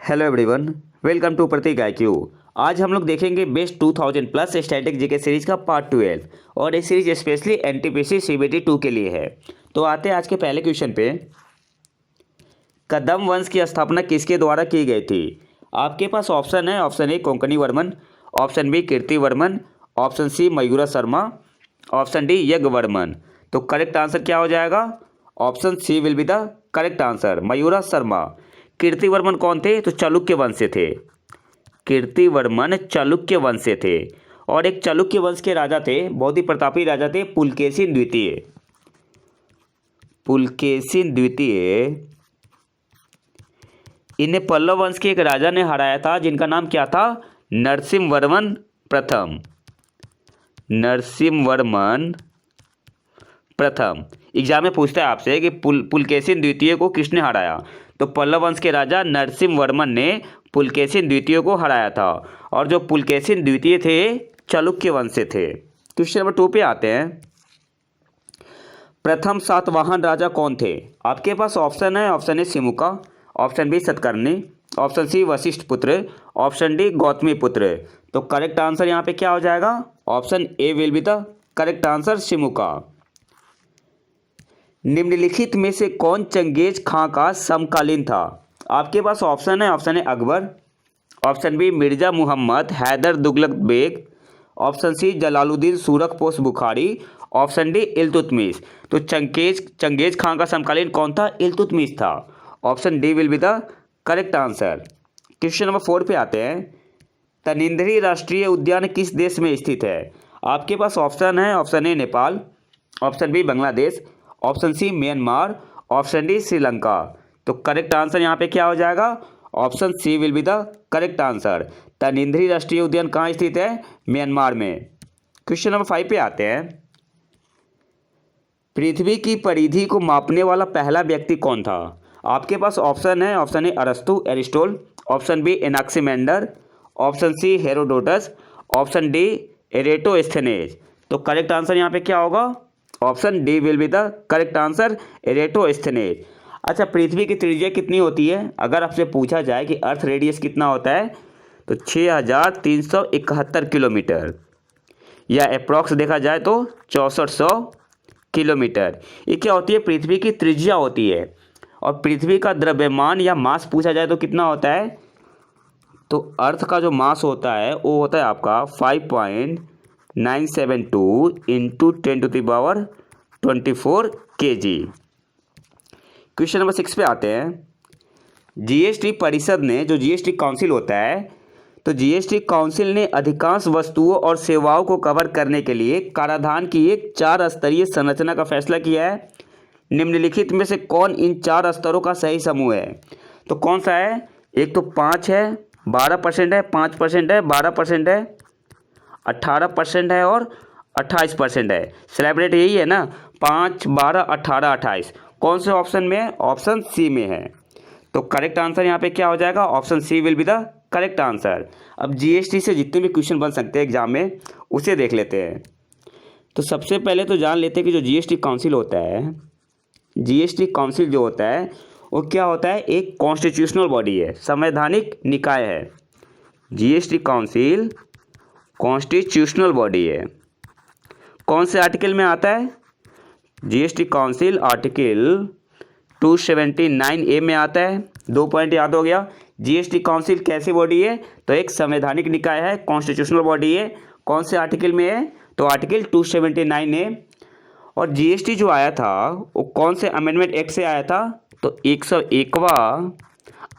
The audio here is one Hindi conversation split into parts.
Hello everyone, welcome to Prateek IQ। आज हम लोग देखेंगे best 2000 plus static GK series का पार्ट 12 और ये सीरीज स्पेशली एनटीपीसी CBT 2 के लिए है। तो आते हैं आज के पहले क्वेश्चन पे। कदम वंश की स्थापना किसके द्वारा की गई थी? आपके पास ऑप्शन है। Option A Konkani Varman, option B Kirti Varman, option C Mayura Sharma, option D Yajnavarman. तो करेक्ट आंसर क्या हो जाएगा? Option C will be the correct answer, Mayura Sharma. Kirtivarman कौन थे? तो चालुक्य वंश से थे। कीर्तिवर्मन चालुक्य वंश से थे और एक चालुक्य वंश के राजा थे, बहुत ही प्रतापी राजा थे, पुलकेशिन द्वितीय। पुलकेशिन द्वितीय, इन्हें पल्लव वंश के एक राजा ने हराया था जिनका नाम क्या था? नरसिम्हवर्मन प्रथम। नरसिम्हवर्मन प्रथम। एग्जाम में पूछता है आपसे कि पुलकेशिन द्वितीय को किसने हराया? तो पल्लव वंश के राजा नरसिम्हवर्मन ने पुलकेशिन द्वितीय को हराया था और जो पुलकेशिन द्वितीय थे चालुक्य वंश से थे। क्वेश्चन नंबर 2 पे आते हैं। प्रथम सातवाहन राजा कौन थे? आपके पास ऑप्शन है। Option A Simuka, option B Satakarni, option C Vashishtha Putra, option D Gautami पुत्र। तो करेक्ट आंसर यहाँ पे क्या हो जाएगा? Option A will be the correct answer, Simuka. निम्नलिखित में से कौन चंगेज खां का समकालीन था? आपके पास ऑप्शन है। Option A Akbar, option B Mirza Muhammad Haidar Dughlat Beg, option C Jalaluddin Surkhposh Bukhari, option D Iltutmish. तो चंगेज खां का समकालीन कौन था? इल्तुतमिश था। Option D will be the correct answer. Question number 4 पे आते हैं। तनिंदरी राष्ट्रीय उद्यान किस देश में स्थित है? आपके पास ऑप्शन है। Option A Nepal, option B Bangladesh, option C Myanmar, option D Sri Lanka. तो करेक्ट आंसर यहाँ पे क्या हो जाएगा? Option C will be the correct answer. Tanintharyi राष्ट्रीय उद्यान कहाँ स्थित है? म्यांमार में। क्वेश्चन नंबर 5 पे आते हैं। पृथ्वी की परिधि को मापने वाला पहला व्यक्ति कौन था? आपके पास ऑप्शन है। ऑप्शन ए अरस्तु Aristotle, option B Anaximander, option C Herodotus, option D Eratosthenes. तो करेक्ट आंसर यहाँ पे क्या होगा? Option D will be the correct answer, Eratosthenes. अच्छा, पृथ्वी की त्रिज्या कितनी होती है? अगर आपसे पूछा जाए कि अर्थ रेडियस कितना होता है तो 6371 किलोमीटर, या अप्रॉक्स देखा जाए तो 6400 किलोमीटर। ये क्या होती है? पृथ्वी की त्रिज्या होती है। और पृथ्वी का द्रव्यमान या मास पूछा जाए तो कितना होता है? तो अर्थ का जो मास होता है वो होता है आपका 5.972 इंटू 10⁻24 kg। क्वेश्चन नंबर 6 पे आते हैं। जीएसटी परिषद ने, जो जीएसटी काउंसिल होता है, तो जीएसटी काउंसिल ने अधिकांश वस्तुओं और सेवाओं को कवर करने के लिए कराधान की एक 4 स्तरीय संरचना का फैसला किया है। निम्नलिखित में से कौन इन 4 स्तरों का सही समूह है? तो कौन सा है? एक तो 5 है, 12% है, 5% है, 12% है, 18% है और 28% है। सेलिब्रेट यही है ना, 5, 12, 18, 28। कौन से ऑप्शन में है? ऑप्शन सी में है। तो करेक्ट आंसर यहाँ पे क्या हो जाएगा? Option C will be the correct answer. अब जीएसटी से जितने भी क्वेश्चन बन सकते हैं एग्जाम में उसे देख लेते हैं। तो सबसे पहले तो जान लेते हैं कि जो जीएसटी काउंसिल होता है, जीएसटी काउंसिल जो होता है वो क्या होता है? एक कॉन्स्टिट्यूशनल बॉडी है, संवैधानिक निकाय है। जीएसटी काउंसिल कॉन्स्टिट्यूशनल बॉडी है। कौन से आर्टिकल में आता है? जीएसटी काउंसिल आर्टिकल 279A में आता है। 2 पॉइंट याद हो गया। जीएसटी काउंसिल कैसी बॉडी है? तो एक संवैधानिक निकाय है, कॉन्स्टिट्यूशनल बॉडी है। कौन से आर्टिकल में है? तो आर्टिकल 279A। और जीएसटी जो आया था वो कौन से अमेंडमेंट एक्ट से आया था? तो 101वां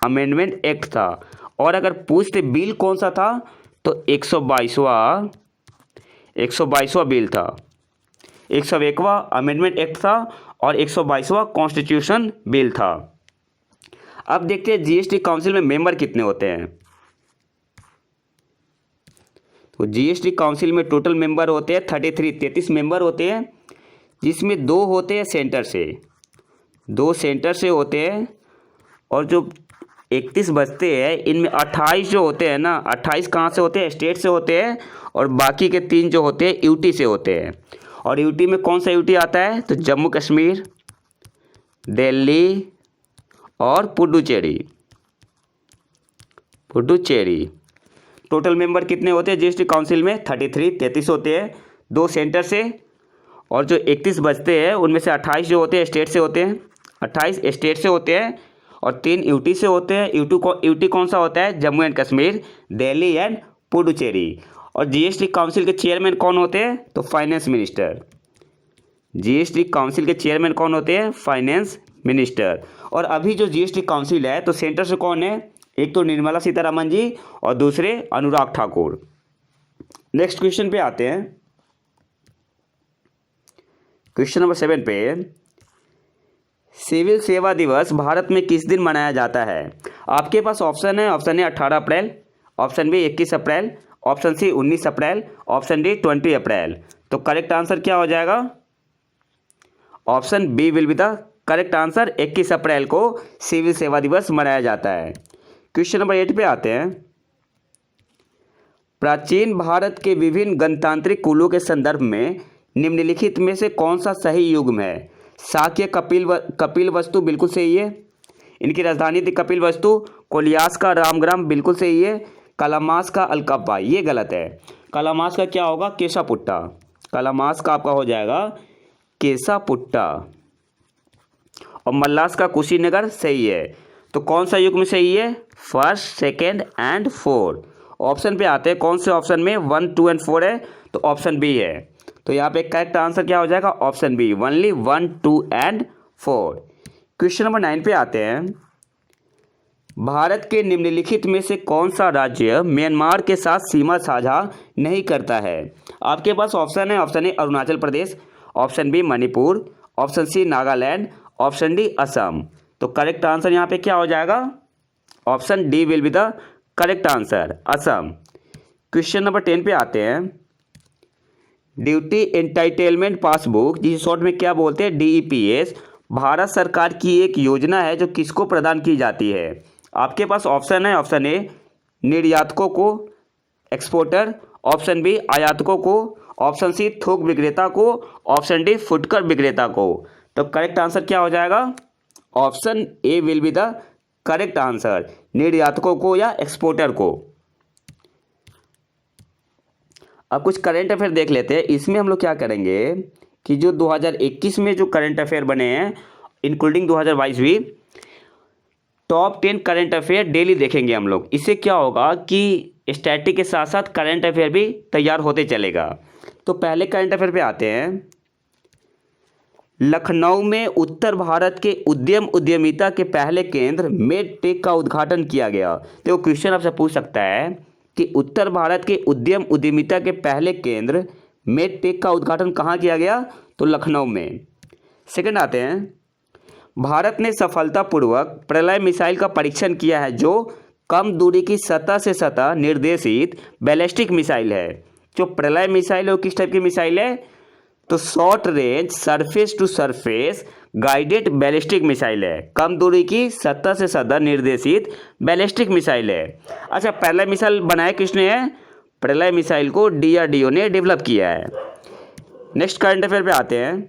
अमेंडमेंट एक्ट था। और अगर पूछते बिल कौन सा था तो 122वां बिल था। 101वां अमेंडमेंट एक्ट था और 122वां कॉन्स्टिट्यूशन बिल था। अब देखते हैं जीएसटी काउंसिल में मेंबर कितने होते हैं। तो जीएसटी काउंसिल में टोटल मेंबर होते हैं 33 मेंबर होते हैं, जिसमें 2 होते हैं सेंटर से, 2 सेंटर से होते हैं। और जो 31 बचते हैं इनमें 28 जो होते हैं ना, 28 कहाँ से होते हैं? स्टेट से होते हैं। और बाकी के 3 जो होते हैं यूटी से होते हैं। और यूटी में कौन सा यूटी आता है? तो जम्मू कश्मीर, दिल्ली और पुडुचेरी। पुडुचेरी। टोटल मेंबर कितने होते हैं जीएसटी काउंसिल में? 33 होते हैं, 2 सेंटर से, और जो 31 बचते हैं उनमें से 28 जो होते हैं स्टेट से होते हैं, 28 स्टेट से होते हैं और 3 यूटी से होते हैं। यूटी कौन सा होता है? Jammu and Kashmir, Delhi and Puducherry. और जीएसटी काउंसिल के चेयरमैन कौन होते हैं? तो फाइनेंस मिनिस्टर। जीएसटी काउंसिल के चेयरमैन कौन होते हैं? Finance minister. और अभी जो जीएसटी काउंसिल है तो सेंटर से कौन है? एक तो निर्मला सीतारमण जी और दूसरे अनुराग ठाकुर। नेक्स्ट क्वेश्चन पे आते हैं। क्वेश्चन नंबर 7 पे, सिविल सेवा दिवस भारत में किस दिन मनाया जाता है? आपके पास ऑप्शन है। Option A 18 April, option B 21 April, option C 19 April, option D 20 April. तो करेक्ट आंसर क्या हो जाएगा? Option B will be the correct answer. 21 अप्रैल को सिविल सेवा दिवस मनाया जाता है। क्वेश्चन नंबर 8 पे आते हैं। प्राचीन भारत के विभिन्न गणतांत्रिक कुलों के संदर्भ में निम्नलिखित में से कौन सा सही युग्म है? शाक्य कपिल वस्तु बिल्कुल सही है। इनकी राजधानी थी कपिल वस्तु। कोलियास का रामग्राम बिल्कुल सही है। कलामास का अलकप्पा ये गलत है। कलामास का क्या होगा? केशापुट्टा। कलामास का आपका हो जाएगा केशापुट्टा। और मल्लास का कुशीनगर सही है। तो कौन सा युग में सही है? First, second and 4। ऑप्शन पे आते हैं। कौन से ऑप्शन में 1, 2 एंड 4 है? तो ऑप्शन बी है। तो यहाँ पे करेक्ट आंसर क्या हो जाएगा? Option B, only 1, 2 and 4। Question number 9 पे आते हैं। भारत के निम्नलिखित में से कौन सा राज्य म्यांमार के साथ सीमा साझा नहीं करता है? आपके पास ऑप्शन है। Option A Arunachal Pradesh, option B Manipur, option C Nagaland, option D Assam. तो करेक्ट आंसर यहाँ पे क्या हो जाएगा? Option D will be the correct answer, Assam. Question number 10 पे आते हैं। ड्यूटी एंटाइटलमेंट पासबुक, जिसे शॉर्ट में क्या बोलते हैं? डीईपीएस, भारत सरकार की एक योजना है जो किसको प्रदान की जाती है? आपके पास ऑप्शन है। ऑप्शन ए निर्यातकों को, एक्सपोर्टर, ऑप्शन बी आयातकों को, ऑप्शन सी थोक विक्रेता को, ऑप्शन डी फुटकर विक्रेता को। तो करेक्ट आंसर क्या हो जाएगा? Option A will be the correct answer, निर्यातकों को या एक्सपोर्टर को। अब कुछ करंट अफेयर देख लेते हैं। इसमें हम लोग क्या करेंगे कि जो 2021 में जो करंट अफेयर बने हैं इंक्लूडिंग 2022 भी, टॉप 10 करंट अफेयर डेली देखेंगे हम लोग। इससे क्या होगा कि स्टैटिक के साथ साथ करंट अफेयर भी तैयार होते चलेगा। तो पहले करंट अफेयर पे आते हैं। लखनऊ में उत्तर भारत के उद्यमिता के पहले केंद्र मेडटेक का उद्घाटन किया गया। तो क्वेश्चन आपसे पूछ सकता है कि उत्तर भारत के उद्यमिता के पहले केंद्र मेडटेक का उद्घाटन कहाँ किया गया? तो लखनऊ में। सेकंड आते हैं। भारत ने सफलतापूर्वक प्रलय मिसाइल का परीक्षण किया है जो कम दूरी की सतह से सतह निर्देशित बैलिस्टिक मिसाइल है। जो प्रलय मिसाइल है वो किस टाइप की मिसाइल है? तो short range surface to surface guided ballistic missile है। कम दूरी की सतह से सतह निर्देशित बैलिस्टिक मिसाइल है। अच्छा, प्रलय मिसाइल बनाया किसने है? प्रलय मिसाइल को डीआरडीओ ने डेवलप किया है। नेक्स्ट करंट अफेयर पे आते हैं।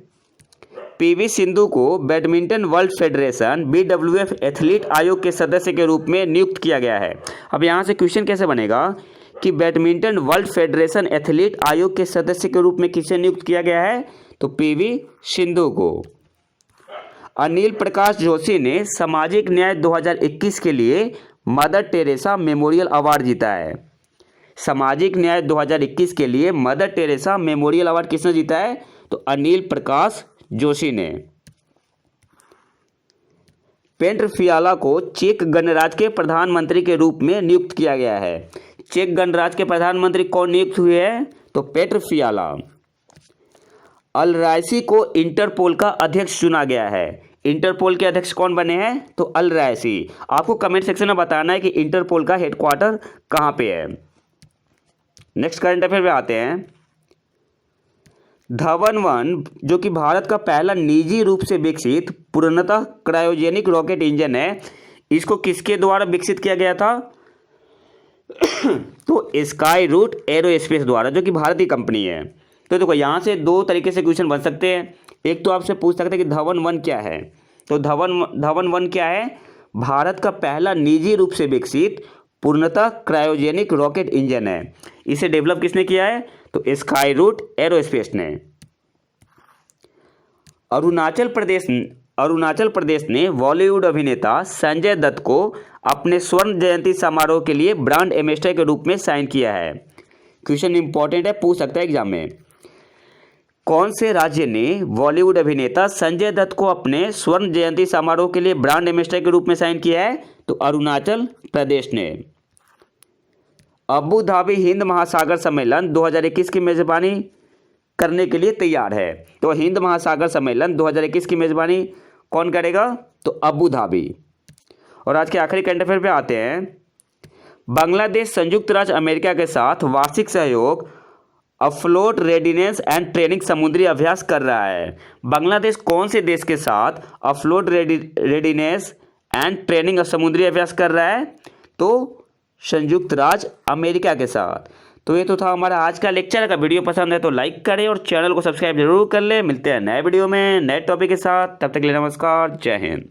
पीवी सिंधु को badminton world federation BWF athlete आयोग के सदस्य के रूप में नियुक्त किया गया है। अब यहाँ से क्वेश्चन कैसे बनेगा कि बैडमिंटन वर्ल्ड फेडरेशन एथलीट आयोग के सदस्य के रूप में किसे नियुक्त किया गया है? तो पीवी सिंधु को। अनिल प्रकाश जोशी ने सामाजिक न्याय 2021 के लिए मदर टेरेसा मेमोरियल अवार्ड जीता है। सामाजिक न्याय 2021 के लिए मदर टेरेसा मेमोरियल अवार्ड किसने जीता है? तो अनिल प्रकाश जोशी ने। पेट्र फियाला को चेक गणराज्य के प्रधानमंत्री के रूप में नियुक्त किया गया है। चेक गणराज्य के प्रधानमंत्री कौन नियुक्त हुए हैं? तो पेट्र फियाला। अल रायसी को इंटरपोल का अध्यक्ष चुना गया है। इंटरपोल के अध्यक्ष कौन बने हैं? तो अल रायसी। आपको कमेंट सेक्शन में बताना है कि इंटरपोल का हेडक्वार्टर कहाँ पे है। नेक्स्ट करंट अफेयर पे आते हैं। धवन-1 जो कि भारत का पहला निजी रूप से विकसित पूर्णतः क्रायोजेनिक रॉकेट इंजन है, इसको किसके द्वारा विकसित किया गया था? तो स्काई रूट एरोस्पेस द्वारा, जो कि भारतीय कंपनी है। तो देखो यहाँ से दो तरीके से क्वेश्चन बन सकते हैं। एक तो आपसे पूछ सकते हैं कि धवन-1 क्या है? तो धवन-1 क्या है? भारत का पहला निजी रूप से विकसित पूर्णतः क्रायोजेनिक रॉकेट इंजन है। इसे डेवलप किसने किया है? तो स्काई रूट एरोस्पेस ने। अरुणाचल प्रदेश ने बॉलीवुड अभिनेता संजय दत्त को अपने स्वर्ण जयंती समारोह के लिए ब्रांड एम्बेसडर के रूप में साइन किया है। क्वेश्चन इंपॉर्टेंट है, पूछ सकता है एग्जाम में। कौन से राज्य ने बॉलीवुड अभिनेता संजय दत्त को अपने स्वर्ण जयंती समारोह के लिए ब्रांड एम्बेसडर के रूप में साइन किया है? तो अरुणाचल प्रदेश ने। अबू धाबी हिंद महासागर सम्मेलन 2021 की मेजबानी करने के लिए तैयार है। तो हिंद महासागर सम्मेलन 2021 की मेजबानी कौन करेगा? तो अबू धाबी। और आज के आखिरी करंट अफेयर पे आते हैं। बांग्लादेश संयुक्त राज्य अमेरिका के साथ वार्षिक सहयोग अफ्लोट रेडिनेस एंड ट्रेनिंग समुद्री अभ्यास कर रहा है। बांग्लादेश कौन से देश के साथ अफ्लोट रेडिनेस एंड ट्रेनिंग समुद्री अभ्यास कर रहा है? तो संयुक्त राज्य अमेरिका के साथ। तो ये तो था हमारा आज का लेक्चर। अगर वीडियो पसंद है तो लाइक करें और चैनल को सब्सक्राइब जरूर कर लें। मिलते हैं नए वीडियो में नए टॉपिक के साथ। तब तक के लिए नमस्कार, जय हिंद।